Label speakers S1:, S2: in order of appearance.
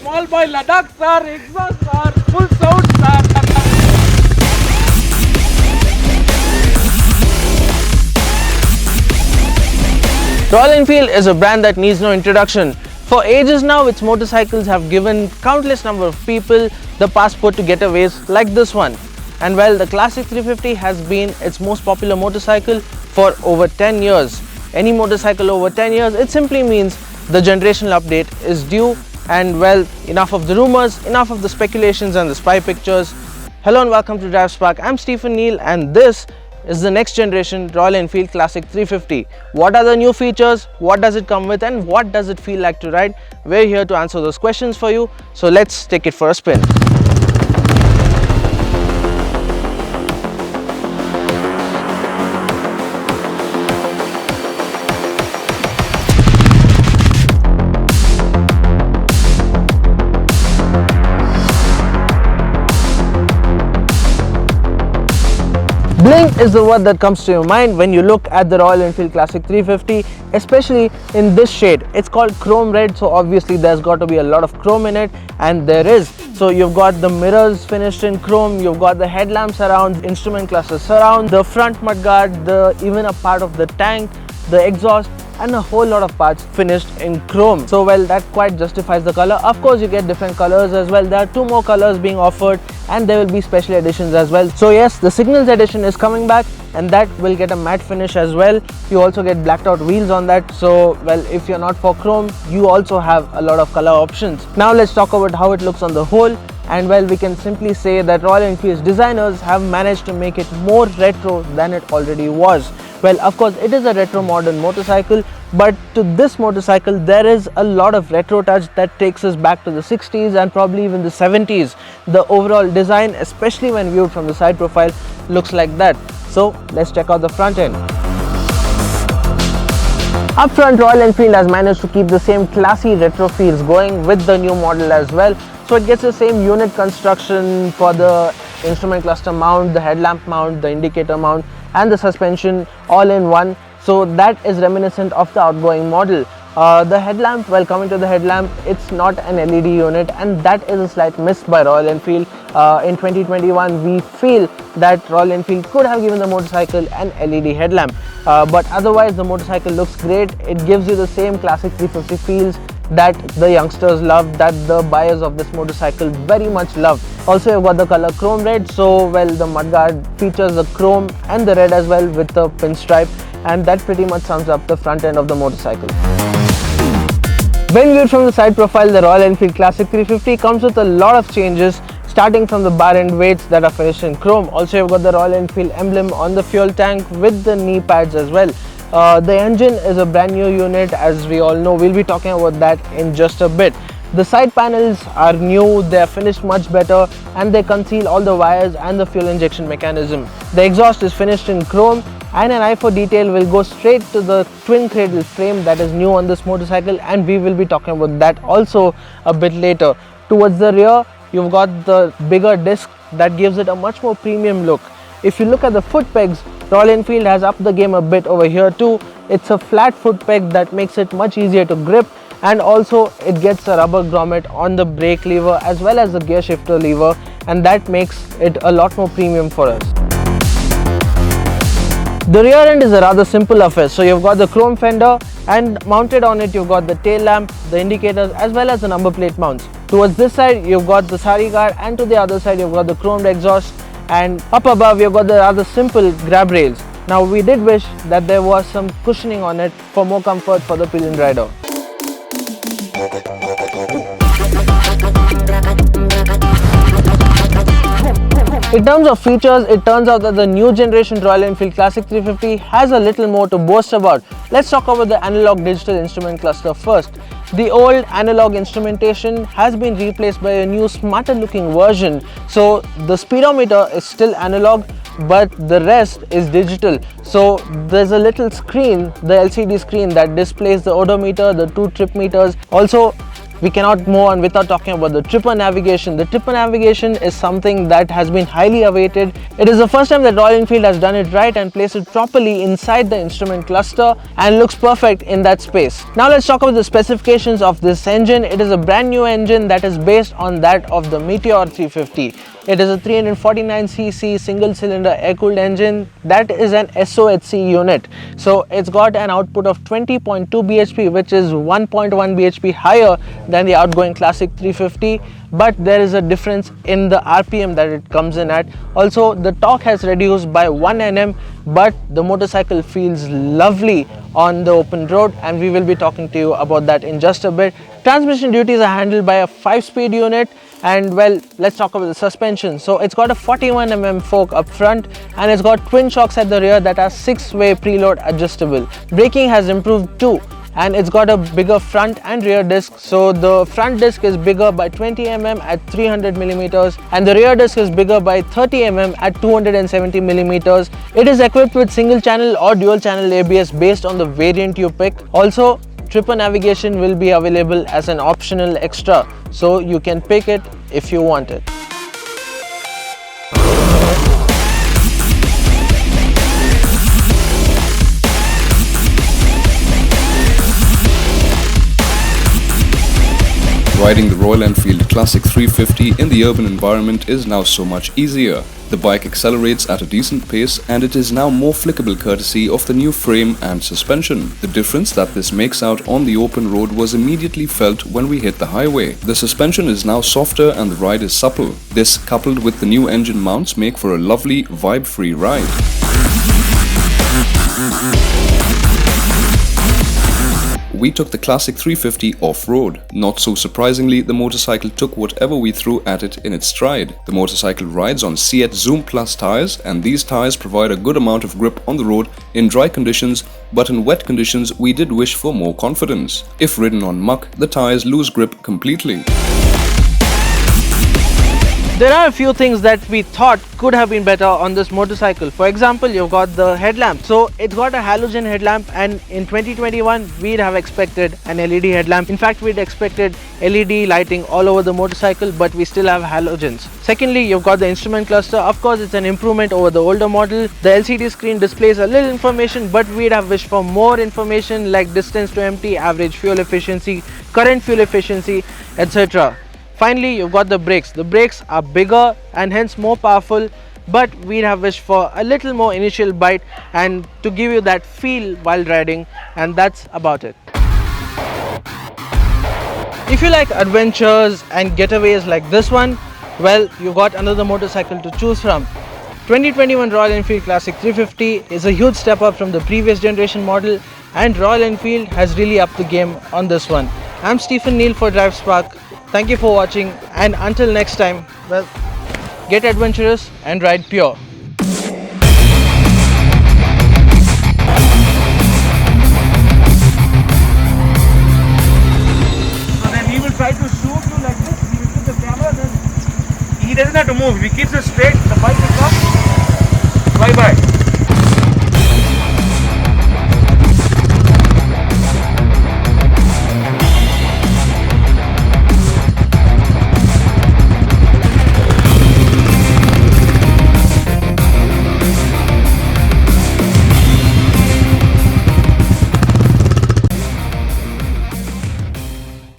S1: small boy Ladakh sir, exhaust sir, full sound sir. Royal Enfield is a brand that needs no introduction. For ages now, its motorcycles have given countless number of people the passport to getaways like this one. And well, the Classic 350 has been its most popular motorcycle for over 10 years. Any motorcycle over 10 years, it simply means the generational update is due. And well, enough of the rumors, enough of the speculations and the spy pictures. Hello and welcome to Drive Spark. I'm Stephen Neal and this is the next generation Royal Enfield Classic 350. What are the new features? What does it come with? And what does it feel like to ride? We're here to answer those questions for you. So let's take it for a spin. Bling is the word that comes to your mind when you look at the Royal Enfield Classic 350, especially in this shade. It's called chrome red, so obviously there's got to be a lot of chrome in it, and there is. So you've got the mirrors finished in chrome, you've got the headlamp surround, instrument cluster surround, the front mudguard, even a part of the tank, the exhaust, and a whole lot of parts finished in chrome. So well, that quite justifies the color. Of course, you get different colors as well. There are 2 more colors being offered and there will be special editions as well. So yes, the Signals edition is coming back and that will get a matte finish as well. You also get blacked out wheels on that. So well, if you're not for chrome, you also have a lot of color options. Now let's talk about how it looks on the whole. And well, we can simply say that Royal Enfield's designers have managed to make it more retro than it already was. Well, of course, it is a retro modern motorcycle, but to this motorcycle, there is a lot of retro touch that takes us back to the 60s and probably even the 70s. The overall design, especially when viewed from the side profile, looks like that. So let's check out the front end. Up front, Royal Enfield has managed to keep the same classy retro feels going with the new model as well. So it gets the same unit construction for the instrument cluster mount, the headlamp mount, the indicator mount, and the suspension all in one. So that is reminiscent of the outgoing model. The headlamp, well, coming to the headlamp, it's not an LED unit, and that is a slight miss by Royal Enfield. In 2021, we feel that Royal Enfield could have given the motorcycle an LED headlamp, but otherwise the motorcycle looks great. It gives you the same Classic 350 feels that the youngsters love, that the buyers of this motorcycle very much love. Also, you've got the color chrome red, so well, the mudguard features the chrome and the red as well with the pinstripe, and that pretty much sums up the front end of the motorcycle. When viewed from the side profile, the Royal Enfield Classic 350 comes with a lot of changes, starting from the bar end weights that are finished in chrome. Also, you've got the Royal Enfield emblem on the fuel tank with the knee pads as well. The engine is a brand new unit, as we all know. We'll be talking about that in just a bit. The side panels are new, they are finished much better, and they conceal all the wires and the fuel injection mechanism. The exhaust is finished in chrome, and an eye for detail will go straight to the twin cradle frame that is new on this motorcycle, and we will be talking about that also a bit later. Towards the rear, you've got the bigger disc that gives it a much more premium look. If you look at the foot pegs, Royal Enfield has upped the game a bit over here too. It's a flat foot peg that makes it much easier to grip, and also it gets a rubber grommet on the brake lever as well as the gear shifter lever, and that makes it a lot more premium for us. The rear end is a rather simple affair. So you've got the chrome fender, and mounted on it you've got the tail lamp, the indicators as well as the number plate mounts. Towards this side you've got the sari guard, and to the other side you've got the chromed exhaust, and up above you've got the rather simple grab rails. Now we did wish that there was some cushioning on it for more comfort for the pillion rider. In terms of features, it turns out that the new generation Royal Enfield Classic 350 has a little more to boast about. Let's talk about the analog digital instrument cluster first. The old analog instrumentation has been replaced by a new smarter looking version. So the speedometer is still analog, but the rest is digital. So there's a little screen, the LCD screen, that displays the odometer, the 2 trip meters. Also, we cannot move on without talking about the tripper navigation. The tripper navigation is something that has been highly awaited. It is the first time that Royal Enfield has done it right and placed it properly inside the instrument cluster and looks perfect in that space. Now let's talk about the specifications of this engine. It is a brand new engine that is based on that of the Meteor 350. It is a 349cc single cylinder air-cooled engine that is an SOHC unit. So it's got an output of 20.2 bhp, which is 1.1 bhp higher than the outgoing Classic 350, but there is a difference in the RPM that it comes in at. Also, the torque has reduced by 1 Nm, but the motorcycle feels lovely on the open road, and we will be talking to you about that in just a bit. Transmission duties are handled by a 5-speed unit. And well, let's talk about the suspension. So it's got a 41mm fork up front, and it's got twin shocks at the rear that are 6-way preload adjustable. Braking has improved too, and it's got a bigger front and rear disc. So the front disc is bigger by 20mm at 300mm, and the rear disc is bigger by 30mm at 270mm. It is equipped with single channel or dual channel ABS based on the variant you pick. Also, tripper navigation will be available as an optional extra, so you can pick it if you want it.
S2: Riding the Royal Enfield Classic 350 in the urban environment is now so much easier. The bike accelerates at a decent pace, and it is now more flickable courtesy of the new frame and suspension. The difference that this makes out on the open road was immediately felt when we hit the highway. The suspension is now softer and the ride is supple. This, coupled with the new engine mounts, make for a lovely, vibe-free ride. We took the Classic 350 off-road. Not so surprisingly, the motorcycle took whatever we threw at it in its stride. The motorcycle rides on C8 Zoom Plus tires, and these tires provide a good amount of grip on the road in dry conditions, but in wet conditions we did wish for more confidence. If ridden on muck, the tires lose grip completely.
S1: There are a few things that we thought could have been better on this motorcycle. For example, you've got the headlamp. So it's got a halogen headlamp, and in 2021 we'd have expected an LED headlamp. In fact, we'd expected LED lighting all over the motorcycle, but we still have halogens. Secondly, you've got the instrument cluster. Of course, it's an improvement over the older model. The LCD screen displays a little information, but we'd have wished for more information like distance to empty, average fuel efficiency, current fuel efficiency, etc. Finally, you've got the brakes. The brakes are bigger and hence more powerful, but we'd have wished for a little more initial bite and to give you that feel while riding, and that's about it. If you like adventures and getaways like this one, well, you've got another motorcycle to choose from. 2021 Royal Enfield Classic 350 is a huge step up from the previous generation model, and Royal Enfield has really upped the game on this one. I'm Stephen Neal for Drive Spark. Thank you for watching, and until next time, well, get adventurous and ride pure.
S3: So then he will try to shoot you like this. He will put the camera, then he doesn't have to move. If he keeps it straight, the bike will come. Bye bye.